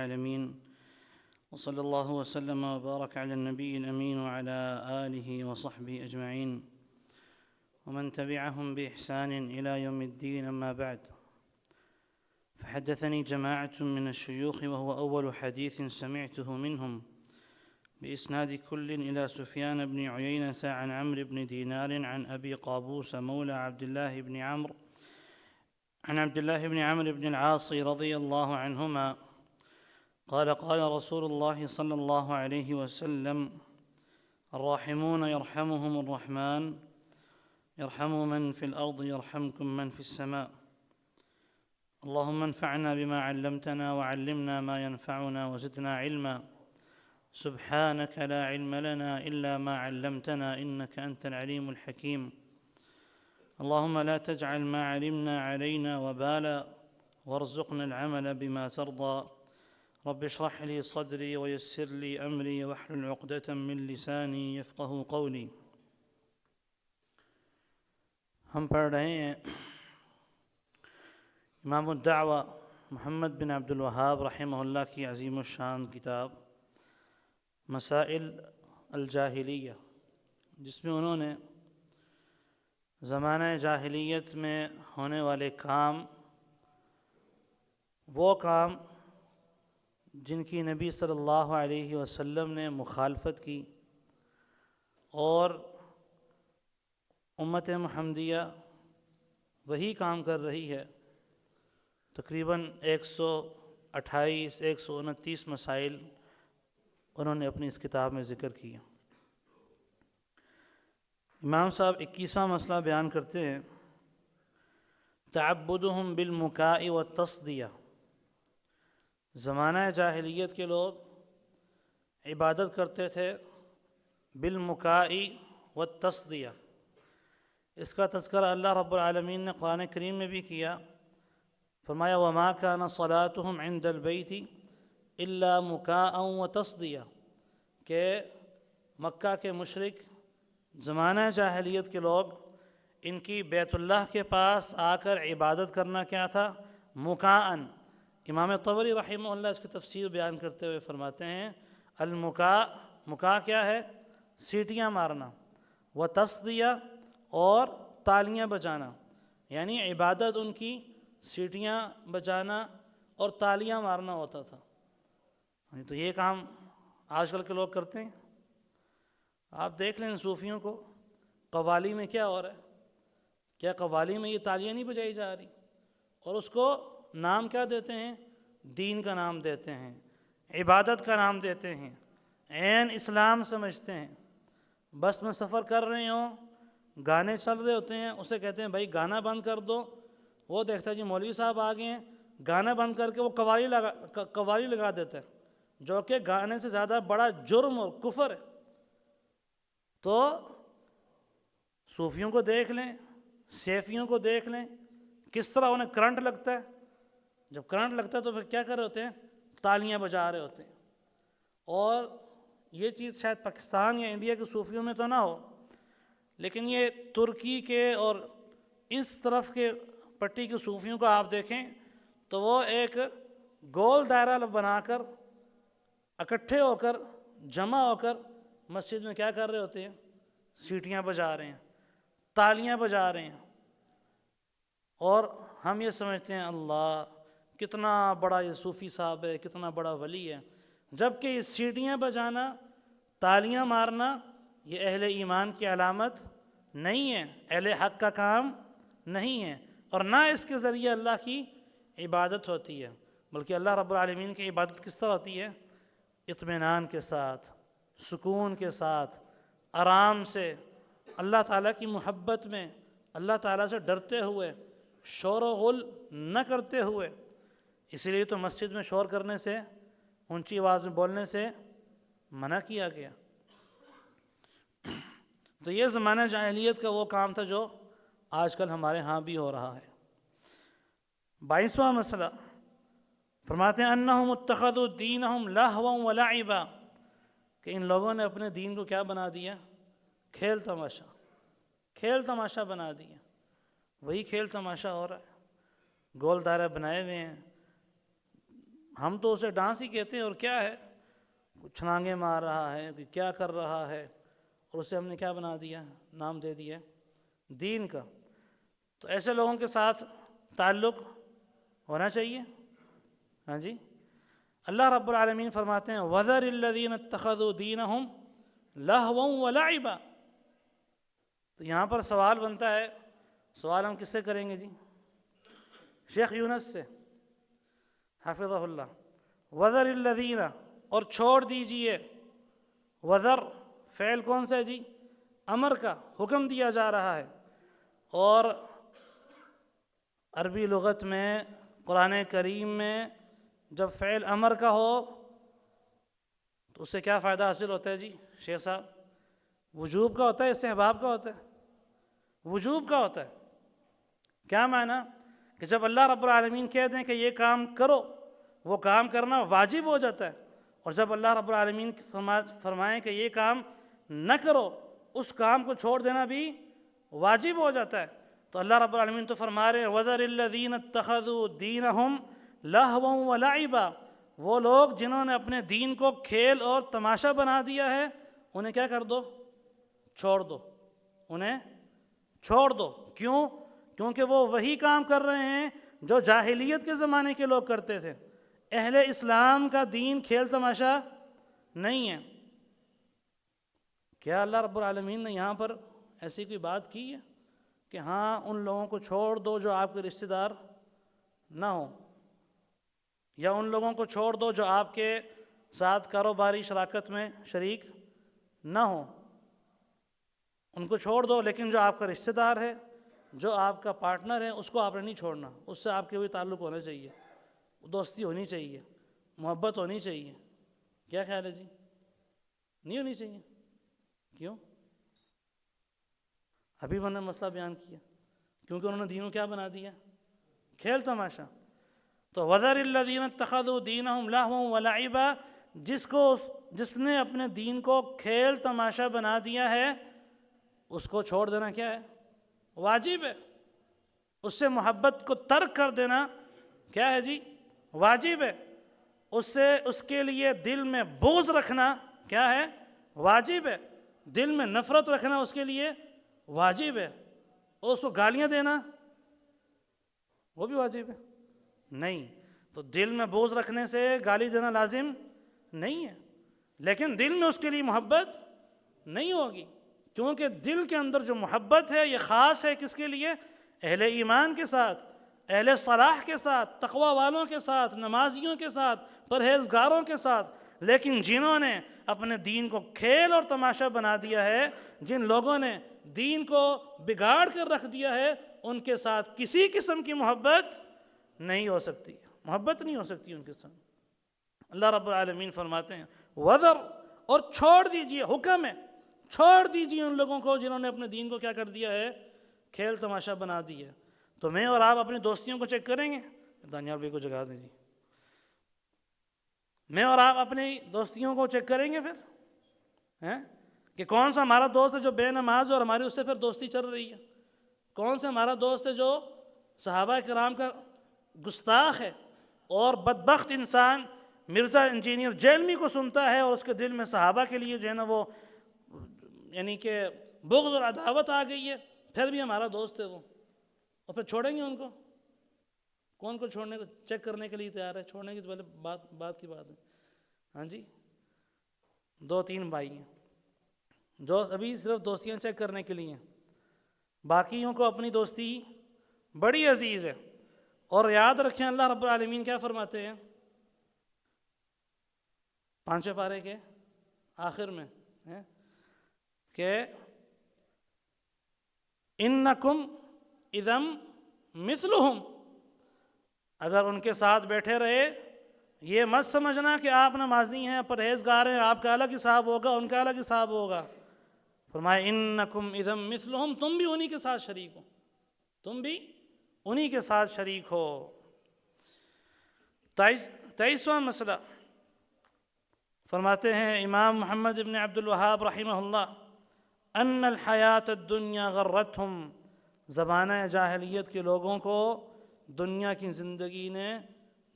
العالمين وصلى الله وسلم وبارك على النبي الأمين وعلى آله وصحبه أجمعين ومن تبعهم بإحسان إلى يوم الدين. أما بعد، فحدثني جماعة من الشيوخ وهو أول حديث سمعته منهم بإسناد كل إلى سفيان بن عيينة عن عمرو بن دينار عن أبي قابوس مولى عبد الله بن عمرو عن عبد الله بن عمرو بن العاص رضي الله عنهما قال قال رسول الله صلى الله عليه وسلم: الراحمون يرحمهم الرحمن يرحم من في الأرض يرحمكم من في السماء. اللهم انفعنا بما علمتنا وعلمنا ما ينفعنا وزدنا علما. سبحانك لا علم لنا إلا ما علمتنا إنك أنت العليم الحكيم. اللهم لا تجعل ما علمنا علينا وبالا وارزقنا العمل بما ترضى. رب اشرح لي صدري ويسر لي أمري واحلل عقدة من لساني يفقه قولي. ہم پڑھ رہے ہیں امام الدعوہ محمد بن عبد الوہاب رحمہ اللہ کی عظیم الشان کتاب مسائل الجاہلیہ، جس میں انہوں نے زمانہ جاہلیت میں ہونے والے کام، وہ کام جن کی نبی صلی اللہ علیہ وسلم نے مخالفت کی اور امت محمدیہ وہی کام کر رہی ہے، تقریباً 128-129 مسائل انہوں نے اپنی اس کتاب میں ذکر کیا۔ امام صاحب 21واں مسئلہ بیان کرتے ہیں: تعبدہم بالمکاء والتصدیہ۔ زمانہ جاہلیت کے لوگ عبادت کرتے تھے بالمکاء والتصدیہ۔ اس کا تذکرہ اللہ رب العالمین نے قرآن کریم میں بھی کیا، فرمایا: وما كان صلاتهم عند البيت الا مكاء وتصدیہ، کہ مکہ کے مشرک زمانہ جاہلیت کے لوگ، ان کی بیت اللہ کے پاس آ کر عبادت کرنا کیا تھا؟ مکاءً۔ امام طبری رحمہ اللہ اس کی تفسیر بیان کرتے ہوئے فرماتے ہیں: المکاء، مکاء کیا ہے؟ سیٹیاں مارنا، وتصدیہ، اور تالیاں بجانا، یعنی عبادت ان کی سیٹیاں بجانا اور تالیاں مارنا ہوتا تھا۔ تو یہ کام آج کل کے لوگ کرتے ہیں۔ آپ دیکھ لیں صوفیوں کو، قوالی میں کیا ہو رہا ہے؟ کیا قوالی میں یہ تالیاں نہیں بجائی جا رہی؟ اور اس کو نام کیا دیتے ہیں؟ دین کا نام دیتے ہیں، عبادت کا نام دیتے ہیں، عین اسلام سمجھتے ہیں۔ بس میں سفر کر رہے ہوں، گانے چل رہے ہوتے ہیں، اسے کہتے ہیں بھائی گانا بند کر دو۔ وہ دیکھتا ہے جی مولوی صاحب آ گئے ہیں، گانا بند کر کے وہ قوالی لگا دیتا ہے، جو کہ گانے سے زیادہ بڑا جرم اور کفر ہے۔ تو صوفیوں کو دیکھ لیں، سیفیوں کو دیکھ لیں، کس طرح انہیں کرنٹ لگتا ہے۔ جب کرنٹ لگتا ہے تو پھر کیا کر رہے ہوتے ہیں؟ تالیاں بجا رہے ہوتے ہیں۔ اور یہ چیز شاید پاکستان یا انڈیا کے صوفیوں میں تو نہ ہو، لیکن یہ ترکی کے اور اس طرف کے پٹی کے صوفیوں کو آپ دیکھیں تو وہ ایک گول دائرہ بنا کر اکٹھے ہو کر جمع ہو کر مسجد میں کیا کر رہے ہوتے ہیں؟ سیٹیاں بجا رہے ہیں، تالیاں بجا رہے ہیں۔ اور ہم یہ سمجھتے ہیں اللہ کتنا بڑا یہ صوفی صاحب ہے، کتنا بڑا ولی ہے، جبکہ یہ سیٹیاں بجانا، تالیاں مارنا یہ اہل ایمان کی علامت نہیں ہے، اہل حق کا کام نہیں ہے، اور نہ اس کے ذریعے اللہ کی عبادت ہوتی ہے۔ بلکہ اللہ رب العالمین کی عبادت کس طرح ہوتی ہے؟ اطمینان کے ساتھ، سکون کے ساتھ، آرام سے، اللہ تعالیٰ کی محبت میں، اللہ تعالیٰ سے ڈرتے ہوئے، شور و غل نہ کرتے ہوئے۔ اسی لیے تو مسجد میں شور کرنے سے، اونچی آواز میں بولنے سے منع کیا گیا۔ تو یہ زمانہ جاہلیت کا وہ کام تھا جو آج کل ہمارے ہاں بھی ہو رہا ہے۔ 22واں مسئلہ فرماتے ہیں: انہم اتخذوا دینہم لہوا ولعبا، کہ ان لوگوں نے اپنے دین کو کیا بنا دیا؟ کھیل تماشا، کھیل تماشا بنا دیا۔ وہی کھیل تماشا ہو رہا ہے، گول دائرہ بنائے ہوئے ہیں، ہم تو اسے ڈانس ہی کہتے ہیں، اور کیا ہے، چھلانگیں مار رہا ہے کہ کیا کر رہا ہے، اور اسے ہم نے کیا بنا دیا، نام دے دیا دین کا۔ تو ایسے لوگوں کے ساتھ تعلق ہونا چاہیے۔ ہاں جی، اللہ رب العالمین فرماتے ہیں وَذَرِ الَّذِينَ اتَّخَذُوا دِينَهُمْ لَهْوًا وَلَعِبًا۔ تو یہاں پر سوال بنتا ہے، سوال ہم کس سے کریں گے جی؟ شیخ یونس سے حفظہ اللہ۔ وَذَرِ الَّذِينَ، اور چھوڑ دیجئے، وَذَر فعل کون سا ہے جی؟ امر کا، حکم دیا جا رہا ہے۔ اور عربی لغت میں قرآن کریم میں جب فعل امر کا ہو تو اس سے کیا فائدہ حاصل ہوتا ہے جی شیخ صاحب؟ وجوب کا ہوتا ہے، استحباب کا ہوتا ہے؟ وجوب کا ہوتا ہے۔ کیا معنی؟ کہ جب اللہ رب العالمین کہہ دیں کہ یہ کام کرو، وہ کام کرنا واجب ہو جاتا ہے، اور جب اللہ رب العالمین فرمائیں کہ یہ کام نہ کرو، اس کام کو چھوڑ دینا بھی واجب ہو جاتا ہے۔ تو اللہ رب العالمین تو فرما رہے ہیں وَذَرِ الَّذِينَ اتَّخَذُوا دِينَهُمْ لَهْوًا وَلَعِبًا، وہ لوگ جنہوں نے اپنے دین کو کھیل اور تماشا بنا دیا ہے، انہیں کیا کر دو؟ چھوڑ دو، انہیں چھوڑ دو۔ کیوں؟ کیونکہ وہ وہی کام کر رہے ہیں جو جاہلیت کے زمانے کے لوگ کرتے تھے۔ اہل اسلام کا دین کھیل تماشا نہیں ہے۔ کیا اللہ رب العالمین نے یہاں پر ایسی کوئی بات کی ہے کہ ہاں ان لوگوں کو چھوڑ دو جو آپ کے رشتہ دار نہ ہوں، یا ان لوگوں کو چھوڑ دو جو آپ کے ساتھ کاروباری شراکت میں شریک نہ ہوں، ان کو چھوڑ دو، لیکن جو آپ کا رشتہ دار ہے، جو آپ کا پارٹنر ہے، اس کو آپ نے نہیں چھوڑنا، اس سے آپ کے بھی تعلق ہونا چاہیے، دوستی ہونی چاہیے، محبت ہونی چاہیے۔ کیا خیال ہے جی؟ نہیں ہونی چاہیے؟ کیوں؟ ابھی میں نے مسئلہ بیان کیا، کیونکہ انہوں نے دین کو کیا بنا دیا؟ کھیل تماشا۔ تو وَذَرِ الَّذِينَ اتَّخَذُوا دِينَهُمْ لَهْوًا وَلَعِبًا، جس نے اپنے دین کو کھیل تماشا بنا دیا ہے، اس کو چھوڑ دینا کیا ہے؟ واجب ہے۔ اس سے محبت کو ترک کر دینا کیا ہے جی؟ واجب ہے۔ اس کے لیے دل میں بغض رکھنا کیا ہے؟ واجب ہے۔ دل میں نفرت رکھنا اس کے لیے واجب ہے۔ اور اس کو گالیاں دینا وہ بھی واجب ہے؟ نہیں۔ تو دل میں بغض رکھنے سے گالی دینا لازم نہیں ہے، لیکن دل میں اس کے لیے محبت نہیں ہوگی، کیونکہ دل کے اندر جو محبت ہے یہ خاص ہے کس کے لیے؟ اہل ایمان کے ساتھ، اہل صلاح کے ساتھ، تقوی والوں کے ساتھ، نمازیوں کے ساتھ، پرہیزگاروں کے ساتھ۔ لیکن جنہوں نے اپنے دین کو کھیل اور تماشا بنا دیا ہے، جن لوگوں نے دین کو بگاڑ کر رکھ دیا ہے، ان کے ساتھ کسی قسم کی محبت نہیں ہو سکتی، محبت نہیں ہو سکتی ان کے ساتھ۔ اللہ رب العالمین فرماتے ہیں وَذَر، اور چھوڑ دیجئے، حکم ہے، چھوڑ دیجئے ان لوگوں کو جنہوں نے اپنے دین کو کیا کر دیا ہے؟ کھیل تماشا بنا دیا ہے۔ تو میں اور آپ اپنی دوستیوں کو چیک کریں گے؟ دانیال بھائی کو جگا دیں جی۔ میں اور آپ اپنی دوستیوں کو چیک کریں گے پھر کہ کون سا ہمارا دوست ہے جو بے نماز ہے اور ہماری اس سے پھر دوستی چل رہی ہے؟ کون سا ہمارا دوست ہے جو صحابہ کرام کا گستاخ ہے اور بدبخت انسان مرزا انجینئر جیلمی کو سنتا ہے اور اس کے دل میں صحابہ کے لیے جو ہے نا وہ یعنی کہ بغض اور عداوت آ گئی ہے، پھر بھی ہمارا دوست ہے وہ، اور پھر چھوڑیں گے ان کو؟ کون کو چھوڑنے کو چیک کرنے کے لیے تیار ہے؟ چھوڑنے کی تو پہلے بات کی بات ہے۔ ہاں جی، 2-3 بھائی ہیں جو ابھی صرف دوستیاں چیک کرنے کے لیے ہیں، باقیوں کو اپنی دوستی بڑی عزیز ہے۔ اور یاد رکھیں اللہ رب العالمین کیا فرماتے ہیں 5ویں پارے کے آخر میں کہ اِنَّكُمْ اِذًا مِثْلُهُمْ، اگر ان کے ساتھ بیٹھے رہے یہ مت سمجھنا کہ آپ نمازی ہیں، پرہیزگار ہیں، آپ کا الگ حساب ہوگا، ان کا الگ حساب ہوگا۔ فرمایا اِنَّكُمْ اِذًا مِثْلُهُمْ، تم بھی انہی کے ساتھ شریک ہو، تم بھی انہی کے ساتھ شریک ہو۔ 23واں مسئلہ فرماتے ہیں امام محمد ابن عبد الوہاب رحمہ اللہ ان الحیات الدنیا غرتہم، زمانہ جاہلیت کے لوگوں کو دنیا کی زندگی نے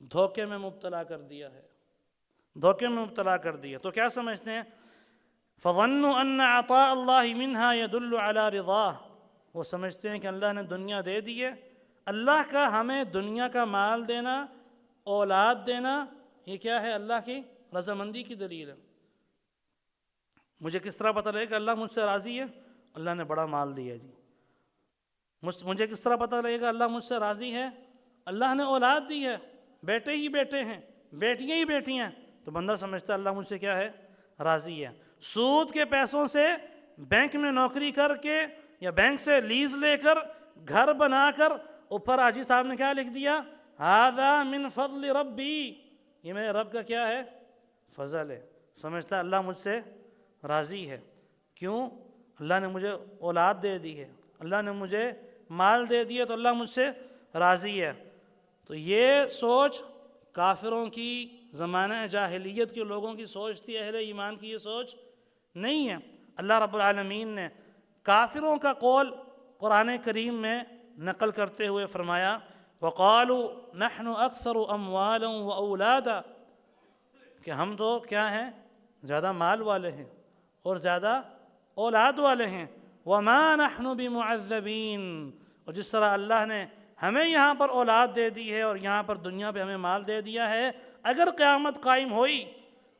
دھوکے میں مبتلا کر دیا ہے، دھوکے میں مبتلا کر دیا۔ تو کیا سمجھتے ہیں؟ فَظَنُّوا أَنَّ عَطَاءَ اللَّهِ مِنْهَا يَدُلُّ عَلَى رِضَاهُ، وہ سمجھتے ہیں کہ اللہ نے دنیا دے دی ہے، اللہ کا ہمیں دنیا کا مال دینا، اولاد دینا، یہ کیا ہے؟ اللہ کی رضامندی کی دلیل ہے۔ مجھے کس طرح پتہ لگے کہ اللہ مجھ سے راضی ہے؟ اللہ نے بڑا مال دیا جی۔ مجھے کس طرح پتہ لگے گا اللہ مجھ سے راضی ہے؟ اللہ نے اولاد دی ہے، بیٹے ہی بیٹے ہیں، بیٹیاں ہی بیٹیاں ہیں، تو بندہ سمجھتا ہے اللہ مجھ سے کیا ہے؟ راضی ہے۔ سود کے پیسوں سے بینک میں نوکری کر کے یا بینک سے لیز لے کر گھر بنا کر اوپر حاجی صاحب نے کیا لکھ دیا؟ ھذا من فضل ربی، یہ میرے رب کا کیا ہے؟ فضل ہے۔ سمجھتا ہے اللہ مجھ سے راضی ہے۔ کیوں؟ اللہ نے مجھے اولاد دے دی ہے، اللہ نے مجھے مال دے دیا، تو اللہ مجھ سے راضی ہے۔ تو یہ سوچ کافروں کی، زمانہ جاہلیت کے لوگوں کی سوچ تھی، اہل ایمان کی یہ سوچ نہیں ہے۔ اللہ رب العالمین نے کافروں کا قول قرآن کریم میں نقل کرتے ہوئے فرمایا وَقَالُوا نَحْنُ أَكْثَرُ أَمْوَالًا وَأَوْلَادًا، کہ ہم تو کیا ہیں؟ زیادہ مال والے ہیں اور زیادہ اولاد والے ہیں۔ وَمَا نَحْنُ بِمُعَذَّبِينَ، اور جس طرح اللہ نے ہمیں یہاں پر اولاد دے دی ہے اور یہاں پر دنیا پہ ہمیں مال دے دیا ہے، اگر قیامت قائم ہوئی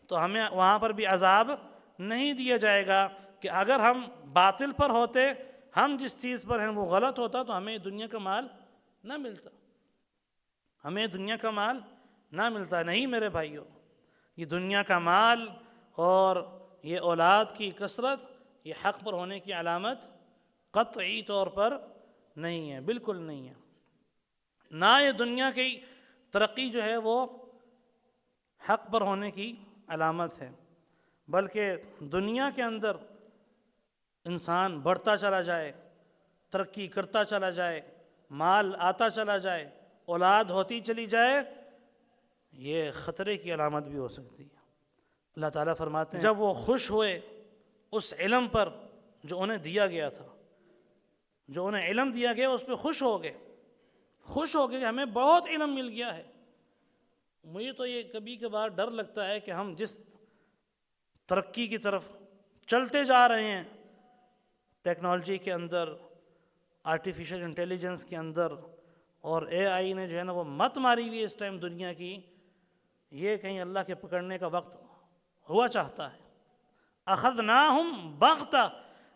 تو ہمیں وہاں پر بھی عذاب نہیں دیا جائے گا کہ اگر ہم باطل پر ہوتے، ہم جس چیز پر ہیں وہ غلط ہوتا، تو ہمیں دنیا کا مال نہ ملتا، ہمیں دنیا کا مال نہ ملتا۔ نہیں میرے بھائیوں، یہ دنیا کا مال اور یہ اولاد کی کثرت یہ حق پر ہونے کی علامت قطعی طور پر نہیں ہے، بالکل نہیں ہے۔ نہ یہ دنیا کی ترقی جو ہے وہ حق پر ہونے کی علامت ہے، بلکہ دنیا کے اندر انسان بڑھتا چلا جائے، ترقی کرتا چلا جائے، مال آتا چلا جائے، اولاد ہوتی چلی جائے، یہ خطرے کی علامت بھی ہو سکتی ہے۔ اللہ تعالیٰ فرماتے ہیں جب وہ خوش ہوئے اس علم پر جو انہیں دیا گیا تھا، جو انہیں علم دیا گیا اس پہ خوش ہو گئے، خوش ہو گئے کہ ہمیں بہت علم مل گیا ہے۔ مجھے تو یہ کبھی کبھار ڈر لگتا ہے کہ ہم جس ترقی کی طرف چلتے جا رہے ہیں، ٹیکنالوجی کے اندر، آرٹیفیشل انٹیلیجنس کے اندر، اور اے آئی نے جو ہے نا وہ مت ماری ہوئی اس ٹائم دنیا کی، یہ کہیں اللہ کے پکڑنے کا وقت ہوا چاہتا ہے۔ اخذناہم بغتہ،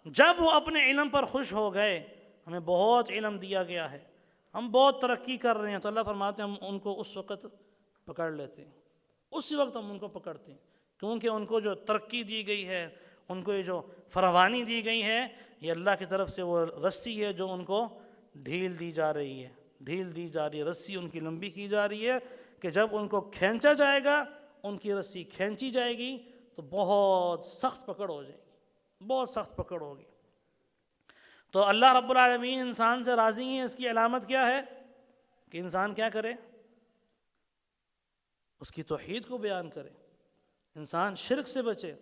جب وہ اپنے علم پر خوش ہو گئے، ہمیں بہت علم دیا گیا ہے، ہم بہت ترقی کر رہے ہیں، تو اللہ فرماتے ہیں ہم ان کو اس وقت پکڑ لیتے ہیں، اسی وقت ہم ان کو پکڑتے ہیں، کیونکہ ان کو جو ترقی دی گئی ہے، ان کو یہ جو فراوانی دی گئی ہے، یہ اللہ کی طرف سے وہ رسی ہے جو ان کو ڈھیل دی جا رہی ہے، ڈھیل دی جا رہی ہے، رسی ان کی لمبی کی جا رہی ہے کہ جب ان کو کھینچا جائے گا، ان کی رسی کھینچی جائے گی تو بہت سخت پکڑ ہو جائے گی، بہت سخت پکڑ ہوگی۔ تو اللہ رب العالمین انسان سے راضی ہیں، اس کی علامت کیا ہے؟ کہ انسان کیا کرے؟ اس کی توحید کو بیان کرے، انسان شرک سے بچے،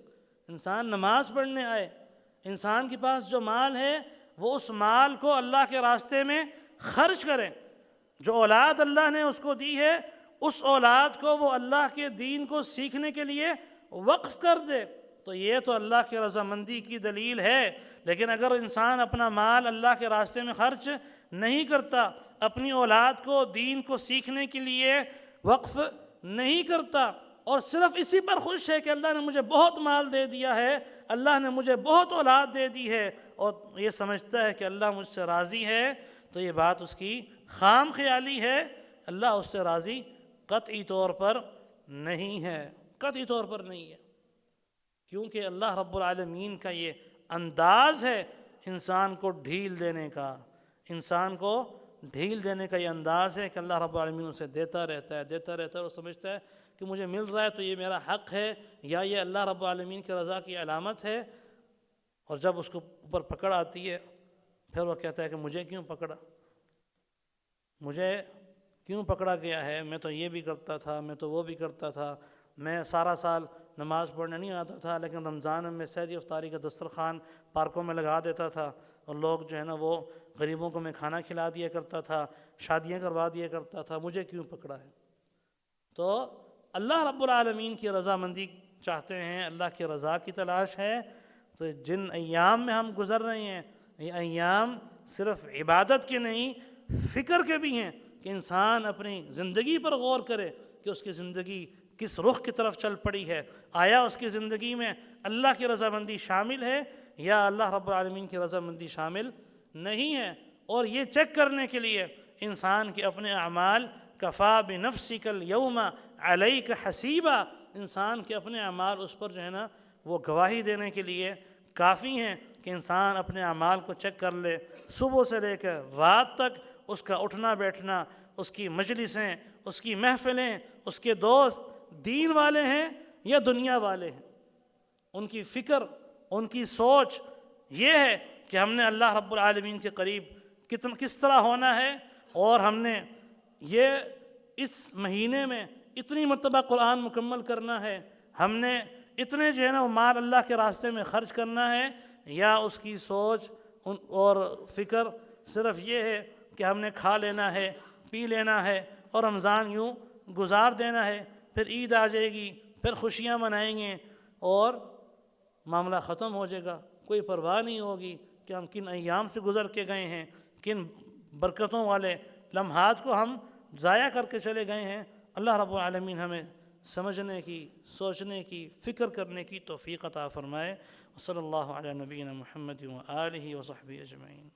انسان نماز پڑھنے آئے، انسان کے پاس جو مال ہے وہ اس مال کو اللہ کے راستے میں خرچ کرے، جو اولاد اللہ نے اس کو دی ہے اس اولاد کو وہ اللہ کے دین کو سیکھنے کے لیے وقف کر دے، تو یہ تو اللہ کی رضامندی کی دلیل ہے۔ لیکن اگر انسان اپنا مال اللہ کے راستے میں خرچ نہیں کرتا، اپنی اولاد کو دین کو سیکھنے کے لیے وقف نہیں کرتا، اور صرف اسی پر خوش ہے کہ اللہ نے مجھے بہت مال دے دیا ہے، اللہ نے مجھے بہت اولاد دے دی ہے، اور یہ سمجھتا ہے کہ اللہ مجھ سے راضی ہے، تو یہ بات اس کی خام خیالی ہے، اللہ اس سے راضی قطعی طور پر نہیں ہے، قطعی طور پر نہیں ہے، کیونکہ اللہ رب العالمین کا یہ انداز ہے انسان کو ڈھیل دینے کا، انسان کو ڈھیل دینے کا یہ انداز ہے کہ اللہ رب العالمین اسے دیتا رہتا ہے، دیتا رہتا ہے، اور سمجھتا ہے کہ مجھے مل رہا ہے تو یہ میرا حق ہے، یا یہ اللہ رب العالمین کی رضا کی علامت ہے، اور جب اس کو اوپر پکڑ آتی ہے پھر وہ کہتا ہے کہ مجھے کیوں پکڑا، مجھے کیوں پکڑا گیا ہے، میں تو یہ بھی کرتا تھا، میں تو وہ بھی کرتا تھا، میں سارا سال نماز پڑھنے نہیں آتا تھا، لیکن رمضان میں سحری افطاری کا دسترخوان پارکوں میں لگا دیتا تھا، اور لوگ جو ہے نا وہ غریبوں کو میں کھانا کھلا دیا کرتا تھا، شادیاں کروا دیا کرتا تھا، مجھے کیوں پکڑا ہے؟ تو اللہ رب العالمین کی رضامندی چاہتے ہیں، اللہ کی رضا کی تلاش ہے، تو جن ایام میں ہم گزر رہے ہیں یہ ایام صرف عبادت کے نہیں، فکر کے بھی ہیں کہ انسان اپنی زندگی پر غور کرے کہ اس کی زندگی کس رخ کی طرف چل پڑی ہے، آیا اس کی زندگی میں اللہ کی رضامندی شامل ہے یا اللہ رب العالمین کی رضامندی شامل نہیں ہے۔ اور یہ چیک کرنے کے لیے انسان کے اپنے اعمال کفا بنفسک الیوم علیک حسیبا، انسان کے اپنے اعمال اس پر جو ہے نا وہ گواہی دینے کے لیے کافی ہیں کہ انسان اپنے اعمال کو چیک کر لے، صبح سے لے کر رات تک اس کا اٹھنا بیٹھنا، اس کی مجلسیں، اس کی محفلیں، اس کے دوست دین والے ہیں یا دنیا والے ہیں، ان کی فکر، ان کی سوچ یہ ہے کہ ہم نے اللہ رب العالمین کے قریب کس طرح ہونا ہے، اور ہم نے یہ اس مہینے میں اتنی مرتبہ قرآن مکمل کرنا ہے، ہم نے اتنے جو ہے نا مال اللہ کے راستے میں خرچ کرنا ہے، یا اس کی سوچ اور فکر صرف یہ ہے کہ ہم نے کھا لینا ہے، پی لینا ہے اور رمضان یوں گزار دینا ہے، پھر عید آ جائے گی، پھر خوشیاں منائیں گے اور معاملہ ختم ہو جائے گا، کوئی پرواہ نہیں ہوگی کہ ہم کن ایام سے گزر کے گئے ہیں، کن برکتوں والے لمحات کو ہم ضائع کر کے چلے گئے ہیں۔ اللہ رب العالمین ہمیں سمجھنے کی، سوچنے کی، فکر کرنے کی توفیق عطا فرمائے۔ صلی اللہ علیہ نبینا محمد و آلہ و صحبہ اجمعین۔